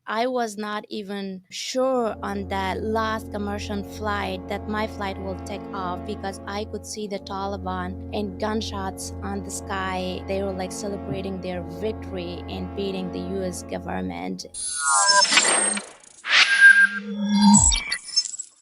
I was not even sure on that last commercial flight that my flight will take off because I could see the Taliban and gunshots on the sky. They were like celebrating their victory and beating the US government.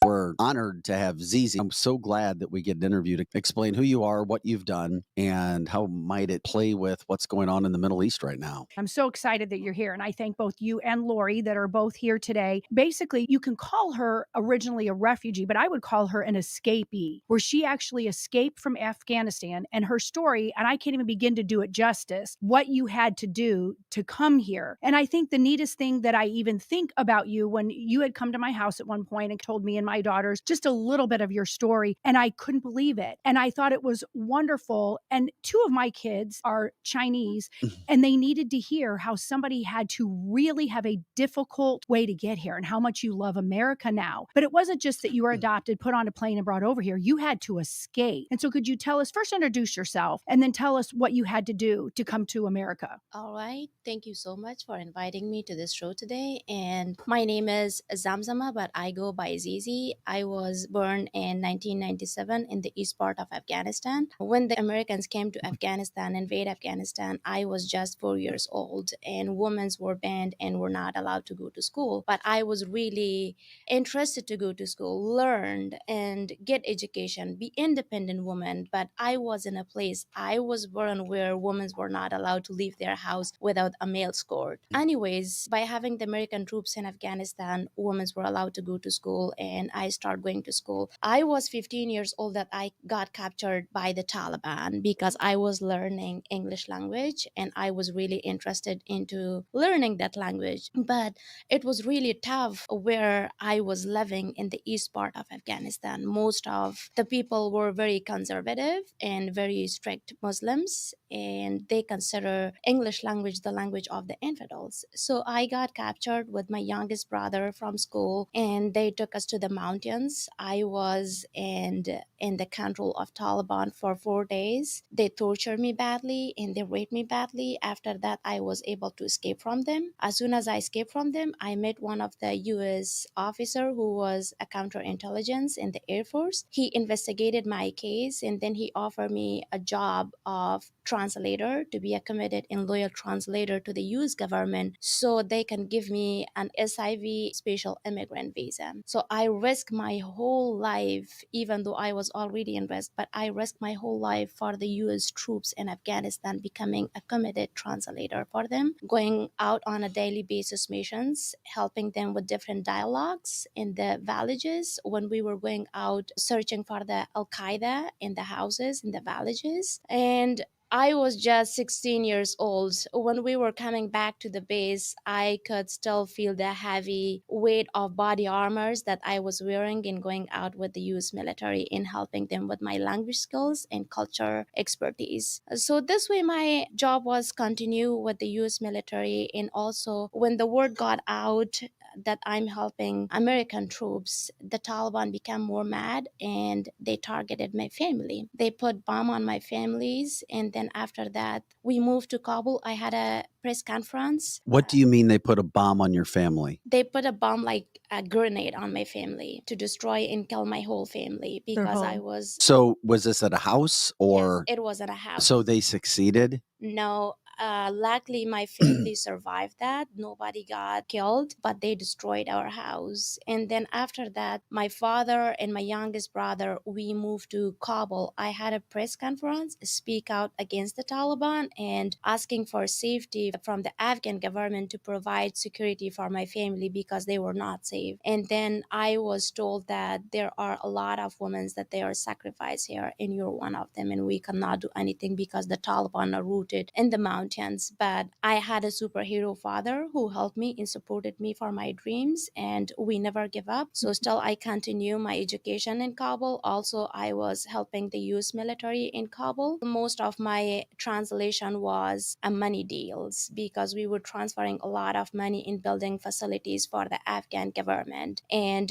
We're honored to have Zizi. I'm so glad that we get an interview to explain who you are, what you've done, and how might it play with what's going on in the Middle East right now. I'm so excited that you're here. And I thank both you and Lori that are both here today. Basically, you can call her originally a refugee, but I would call her an escapee, where she actually escaped from Afghanistan. And her story, and I can't even begin to do it justice, what you had to do to come here. And I think the neatest thing that I even think about you, when you had come to my house at one point and told me and my daughters just a little bit of your story, and I couldn't believe it. And I thought it was wonderful. And two of my kids are Chinese, and they needed to hear how somebody had to really have a difficult way to get here and how much you love America now. But it wasn't just that you were adopted, put on a plane, and brought over here. You had to escape. And so could you tell us, first introduce yourself, and then tell us what you had to do to come to America? All right. Thank you so much for inviting me to this show today. And my name is Zamzama, but I go by Zizi. I was born in 1997 in the east part of Afghanistan. When the Americans came to Afghanistan, invade Afghanistan, I was just 4 years old, and women were banned and were not allowed to go to school. But I was really interested to go to school, learn and get education, be independent woman. But I was in a place, I was born where women were not allowed to leave their house without a male escort. Anyways, by having the American troops in Afghanistan, women were allowed to go to school, and I started going to school. I was 15 years old that I got captured by the Taliban because I was learning English language, and I was really interested into learning that language. But it was really tough where I was living in the east part of Afghanistan. Most of the people were very conservative and very strict Muslims, and they consider English language the language of the infidels. So I got captured with my youngest brother from school, and they took us to the mountains. I was in the control of Taliban for 4 days. They tortured me badly and they raped me badly. After that, I was able to escape from them. As soon as I escaped from them, I met one of the US officer who was a counterintelligence in the Air Force. He investigated my case, and then he offered me a job of translator, to be a committed and loyal translator to the US government, so they can give me an SIV, special immigrant visa. So I risked my whole life, even though I was already in risk, but I risked my whole life for the US troops in Afghanistan, becoming a committed translator for them, going out on a daily basis missions, helping them with different dialogues in the villages. When we were going out searching for the Al Qaeda in the houses, in the villages, and I was just 16 years old. When we were coming back to the base, I could still feel the heavy weight of body armors that I was wearing in going out with the US military in helping them with my language skills and culture expertise. So this way my job was continue with the US military, and also when the word got out that I'm helping American troops, the Taliban became more mad and they targeted my family. They put bomb on my families, and then after that, we moved to Kabul. I had a press conference. What do you mean they put a bomb on your family? They put a bomb, like a grenade, on my family to destroy and kill my whole family because I was. So was this at a house or? Yes, it was at a house. So they succeeded? No, luckily my family survived that. Nobody got killed, but they destroyed our house. And then after that, my father and my youngest brother, we moved to Kabul. I had a press conference, speak out against the Taliban and asking for safety from the Afghan government to provide security for my family because they were not safe. And then I was told that there are a lot of women that they are sacrificed here, and you're one of them, and we cannot do anything because the Taliban are rooted in the mountains. But I had a superhero father who helped me and supported me for my dreams, and we never give up. So still I continue my education in Kabul. Also, I was helping the US military in Kabul. Most of my translation was money deals because we were transferring a lot of money in building facilities for the Afghan government and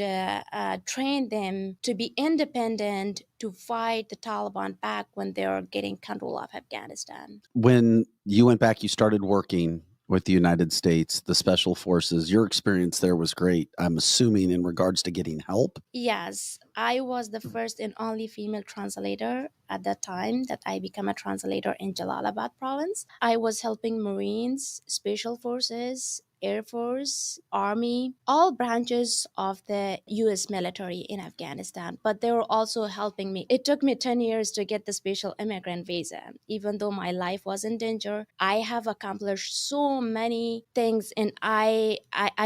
train them to be independent to fight the Taliban back when they're getting control of Afghanistan. When you went back, you started working. with the United States, the special forces. Your experience there was great. I'm assuming in regards to getting help. Yes, I was the first and only female translator at that time that I became a translator in Jalalabad province. I was helping Marines, Special Forces, Air Force, Army, all branches of the US military in Afghanistan, but they were also helping me. It took me 10 years to get the special immigrant visa. Even though my life was in danger, I have accomplished so many things, and I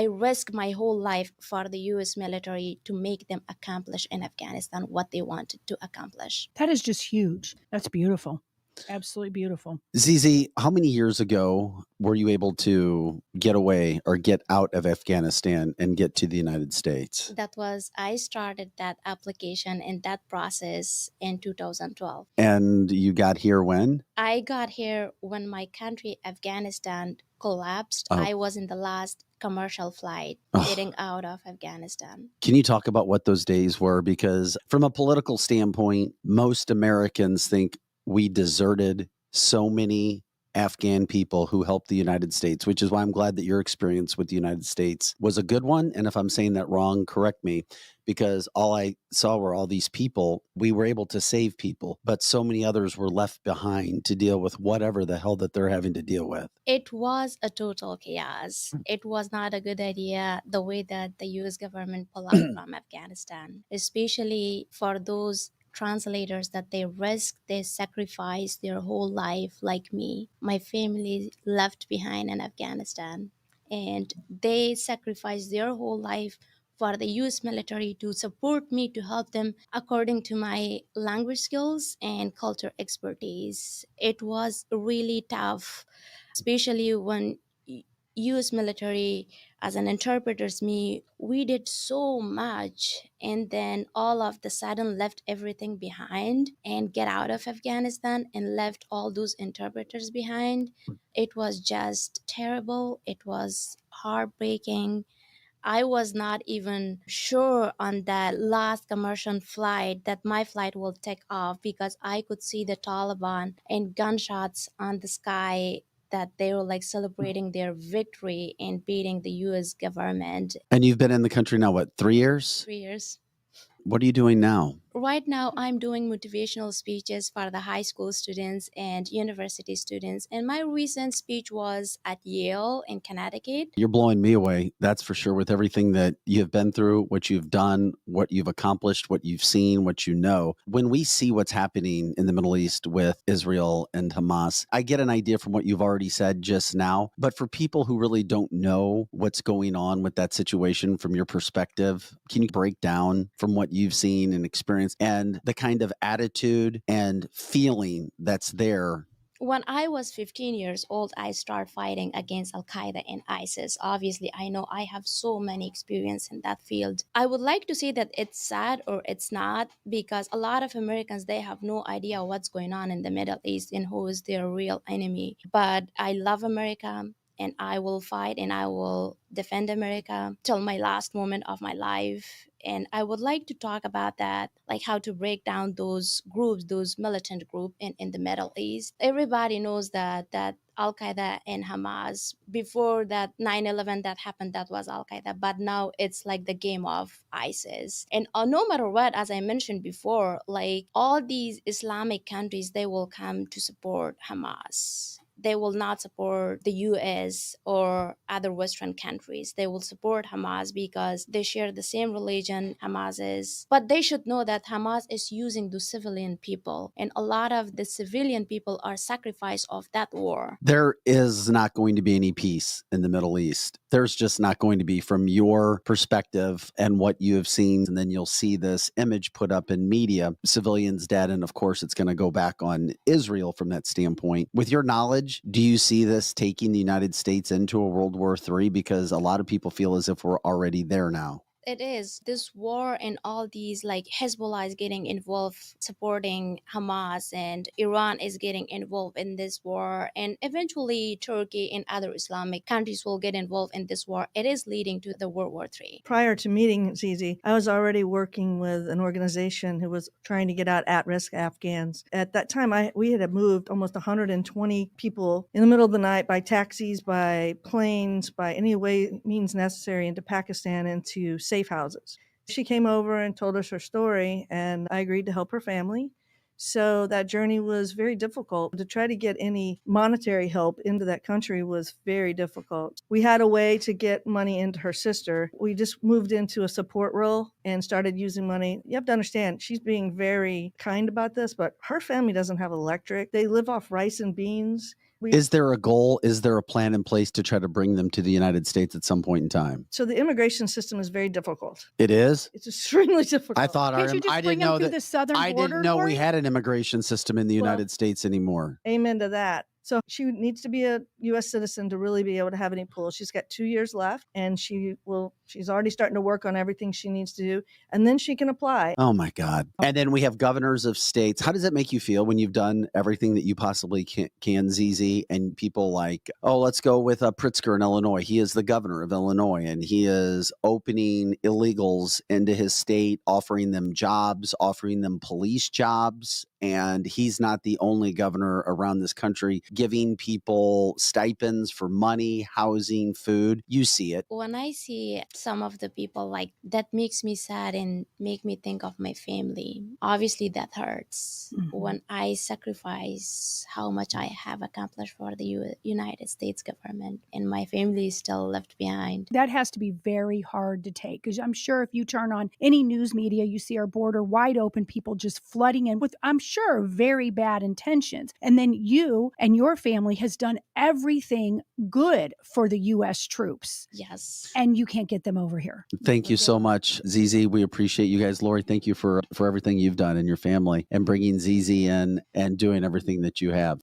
risked my whole life for the US military to make them accomplish in Afghanistan what they wanted to accomplish. That is just huge. That's beautiful. Absolutely beautiful. Zizi, how many years ago were you able to get away or get out of Afghanistan and get to the United States? I started that application and that process in 2012. And you got here when? I got here when my country, Afghanistan, collapsed. Oh, I was in the last commercial flight oh. getting out of Afghanistan. Can you talk about what those days were? Because from a political standpoint, most Americans think we deserted so many Afghan people who helped the United States, which is why I'm glad that your experience with the United States was a good one. And if I'm saying that wrong, correct me, because all I saw were all these people. We were able to save people, but so many others were left behind to deal with whatever the hell that they're having to deal with. It was a total chaos. It was not a good idea the way that the US government pulled out from Afghanistan, especially for those translators that they risked, they sacrificed their whole life, like me. My family left behind in Afghanistan, and they sacrificed their whole life for the US military to support me, to help them according to my language skills and culture expertise. It was really tough, especially when US military as an interpreters me, we did so much, and then all of the sudden left everything behind and get out of Afghanistan and left all those interpreters behind. It was just terrible. It was heartbreaking. I was not even sure on that last commercial flight that my flight will take off, because I could see the Taliban and gunshots on the sky, that they were like celebrating their victory and beating the US government. And you've been in the country now, what, 3 years? 3 years. What are you doing now? Right now, I'm doing motivational speeches for the high school students and university students. And my recent speech was at Yale in Connecticut. You're blowing me away, that's for sure, with everything that you've been through, what you've done, what you've accomplished, what you've seen, what you know. When we see what's happening in the Middle East with Israel and Hamas, I get an idea from what you've already said just now. But for people who really don't know what's going on with that situation from your perspective, can you break down from what you've seen and experienced and the kind of attitude and feeling that's there? When I was 15 years old, I started fighting against Al Qaeda and ISIS. Obviously, I know I have so many experience in that field. I would like to say that it's sad or it's not, because a lot of Americans, they have no idea what's going on in the Middle East and who is their real enemy. But I love America, and I will fight and I will defend America till my last moment of my life. And I would like to talk about that, like how to break down those groups, those militant groups in the Middle East. Everybody knows that Al Qaeda and Hamas, before that 9/11 that happened, that was Al Qaeda, but now it's like the game of ISIS. And no matter what, as I mentioned before, like all these Islamic countries, they will come to support Hamas. They will not support the US or other Western countries. They will support Hamas because they share the same religion Hamas is. But they should know that Hamas is using the civilian people, and a lot of the civilian people are sacrificed of that war. There is not going to be any peace in the Middle East. There's just not going to be, from your perspective and what you have seen. And then you'll see this image put up in media, civilians dead. And of course, it's going to go back on Israel from that standpoint. With your knowledge, do you see this taking the United States into a World War III? Because a lot of people feel as if we're already there now. it is. This war and all these, like Hezbollah is getting involved supporting Hamas, and Iran is getting involved in this war, and eventually Turkey and other Islamic countries will get involved in this war. It is leading to the World War III. Prior to meeting Zizi, I was already working with an organization who was trying to get out at-risk Afghans. At that time, we had moved almost 120 people in the middle of the night by taxis, by planes, by any way means necessary into Pakistan, into safe houses. She came over and told us her story, and I agreed to help her family. So that journey was very difficult. To try to get any monetary help into that country was very difficult. We had a way to get money into her sister. We just moved into a support role and started using money. You have to understand, she's being very kind about this, but her family doesn't have electric. They live off rice and beans. Is there a goal? Is there a plan in place to try to bring them to the United States at some point in time? So the immigration system is very difficult. It is? It's extremely difficult. I thought Can't you just I bring didn't them know through that the southern I border, didn't know Lori? we had an immigration system in the United States anymore. Amen to that. So she needs to be a U.S. citizen to really be able to have any pull. She's got 2 years left, and she's already starting to work on everything she needs to do, and then she can apply. Oh my God. And then we have governors of states. How does it make you feel when you've done everything that you possibly can ZZ, and people like, oh, let's go with Pritzker in Illinois. He is the governor of Illinois, and he is opening illegals into his state, offering them jobs, offering them police jobs. And he's not the only governor around this country giving people stipends for money, housing, food. You see it. When I see some of the people, like, that makes me sad and make me think of my family. Obviously that hurts. When I sacrifice how much I have accomplished for the United States government, and my family is still left behind. That has to be very hard to take, because I'm sure if you turn on any news media, you see our border wide open, people just flooding in with, I'm sure, very bad intentions. And then you and your family has done everything good for the U.S. troops. Yes. And you can't get them over here. Thank you so much, ZZ. We appreciate you guys. Lori, thank you for everything you've done and your family, and bringing ZZ in and doing everything that you have.